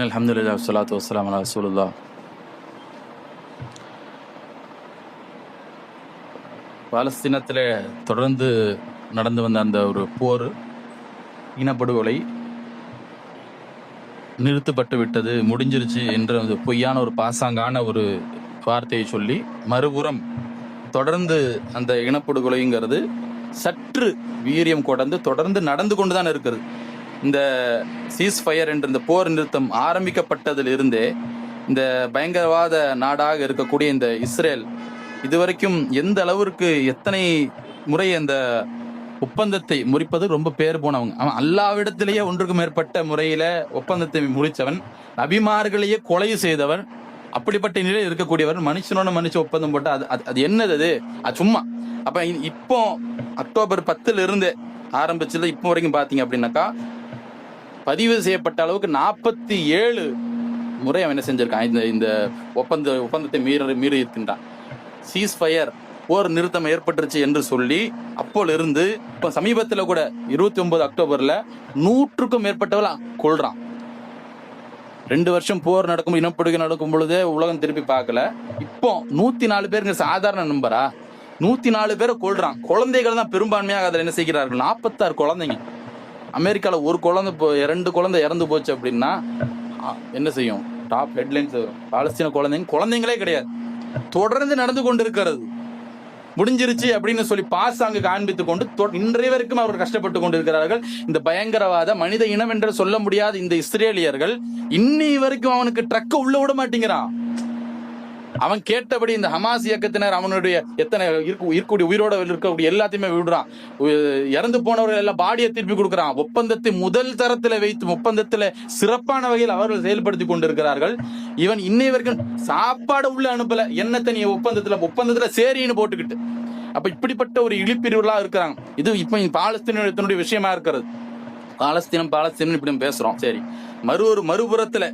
அல்ஹம்துலில்லாஹ் வஸ்ஸலாத்து வஸ்ஸலாமு அலா ரசூலுல்லாஹ். பாலஸ்தீனத்தில் தொடர்ந்து நடந்து வந்த அந்த ஒரு போர், இனப்படுகொலை நிறுத்தப்பட்டு விட்டது, முடிஞ்சிருச்சு என்ற அந்த பொய்யான ஒரு பாசாங்கான ஒரு வார்த்தையை சொல்லி, மறுபுறம் தொடர்ந்து அந்த இனப்படுகொலைங்கிறது சற்று வீரியம் கொண்டு தொடர்ந்து நடந்து கொண்டுதான் இருக்கிறது. இந்த சீஸ் ஃபயர் என்ற இந்த போர் நிறுத்தம் ஆரம்பிக்கப்பட்டதிலிருந்தே இந்த பயங்கரவாத நாடாக இருக்கக்கூடிய இந்த இஸ்ரேல் இதுவரைக்கும் எந்த அளவிற்கு எத்தனை முறை அந்த ஒப்பந்தத்தை முறிப்பது ரொம்ப பேர் போனவங்க. அவன் அல்லாவிடத்திலேயே ஒன்றுக்கு மேற்பட்ட முறையில ஒப்பந்தத்தை முறிச்சவன், நபிமார்களையே கொலை செய்தவன், அப்படிப்பட்ட நிலையில் இருக்கக்கூடியவர். மனுஷனோட மனுஷ ஒப்பந்தம் போட்டு அது என்னது? அது சும்மா. அப்ப இப்போ அக்டோபர் 10 இருந்து ஆரம்பிச்சது இப்போ வரைக்கும் பாத்தீங்க அப்படின்னாக்கா, பதிவு செய்யப்பட்ட அளவுக்கு 47 முறை அவன் என்ன செஞ்சிருக்கான், இந்த ஒப்பந்தத்தை மீறி இருக்கின்றான். சீஸ் ஃபயர் போர் நிறுத்தம் ஏற்பட்டுருச்சு என்று சொல்லி அப்போலிருந்து இப்போ சமீபத்தில் கூட 29 அக்டோபர்ல 100க்கும் மேற்பட்டவர்கள் கொள்றான். 2 வருஷம் போர் நடக்கும், இனப்படுகை நடக்கும் பொழுதே உலகம் திருப்பி பார்க்கல. இப்போ 104 பேருங்க சாதாரண நம்பரா? 104 பேரை கொள்றான். குழந்தைகள் தான் பெரும்பான்மையாக அதில் என்ன செய்கிறார்கள். 46 குழந்தைங்க. அமெரிக்காவில் ஒரு குழந்தை 2 குழந்தை இறந்து போச்சு அப்படின்னா என்ன செய்யும்? Top headlines. பாலஸ்தீன குழந்தைங்களே கிடையாது. தொடர்ந்து நடந்து கொண்டு இருக்கிறது. முடிஞ்சிருச்சு அப்படின்னு சொல்லி பாசாங்கு காண்பித்து கொண்டு இன்றைய வரைக்கும் அவர்கள் கஷ்டப்பட்டு கொண்டிருக்கிறார்கள். இந்த பயங்கரவாத மனித இனம் என்று சொல்ல முடியாத இந்த இஸ்ரேலியர்கள் இன்னி வரைக்கும் அவனுக்கு ட்ரக்க உள்ள விட மாட்டேங்கிறான். அவன் கேட்டபடி இந்த ஹமாஸ் இயக்கத்தினர் அவனுடைய எத்தனை உயிரோட இருக்கக்கூடிய எல்லாத்தையுமே விடுறான். இறந்து போனவர்கள் எல்லாம் பாடியை திருப்பி கொடுக்கிறான். ஒப்பந்தத்தை முதல் தரத்தில் வைத்து ஒப்பந்தத்தில் சிறப்பான வகையில் அவர்கள் செயல்படுத்தி கொண்டிருக்கிறார்கள். இவன் இன்னை வரைக்கும் சாப்பாடு உள்ள அனுப்பல. என்னத்தை நீ ஒப்பந்தத்துல சேரின்னு போட்டுக்கிட்டு. அப்ப இப்படிப்பட்ட ஒரு இழிப்பிரிவுகளா இருக்கிறாங்க. இது இப்ப பாலஸ்தீனத்தினுடைய விஷயமா இருக்கிறது. பாலஸ்தீனம் இப்படி பேசுறோம். சரி, மறுபுறத்துல